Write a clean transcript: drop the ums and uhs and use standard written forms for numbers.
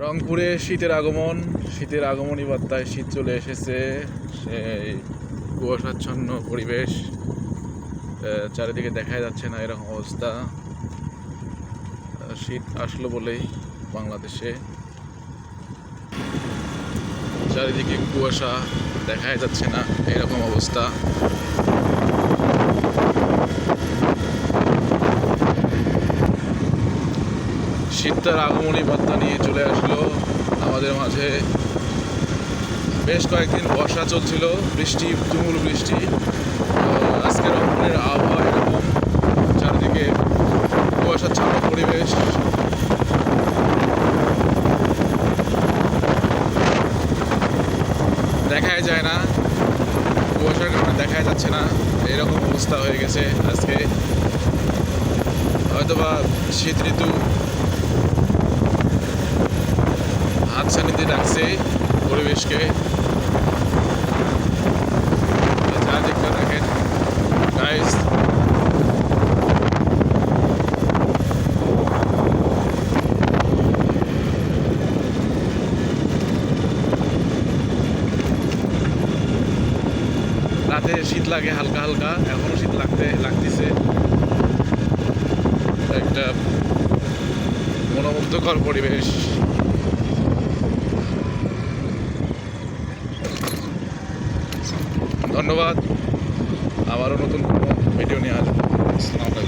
রংপুরে শীতের আগমনী বার্তায় শীত চলে এসেছে। সেই কুয়াশাচ্ছন্ন পরিবেশ, চারিদিকে দেখা যাচ্ছে না এরকম অবস্থা। শীত আসলো বলেই বাংলাদেশে চারিদিকে কুয়াশা, দেখাই যাচ্ছে না এরকম অবস্থা। শীত তার আগমনী বার্তা নিয়ে চলে আসলো আমাদের মাঝে। বেশ কয়েকদিন বর্ষা চলছিল, বৃষ্টি, তুমুল বৃষ্টি। আজকে রংপুরের আবহাওয়া এরকম, চারিদিকে কুয়াশাচ্ছন্ন পরিবেশ। দেখাই যায় না, কুয়াশার কারণে দেখাই যাচ্ছে না, এরকম অবস্থা হয়ে গেছে আজকে। হয়তোবা শীত ঋতু হাতছানিতে রাখছে পরিবেশকে। চারদিকটা দেখেন গাইস, রাতে শীত লাগে হালকা হালকা, এখনো শীত লাগতেছে। একটা মনোমুগ্ধকর পরিবেশ। ধন্যবাদ, আবারও নতুন কোনো ভিডিও নিয়ে আসবো। আসসালামু আলাইকুম।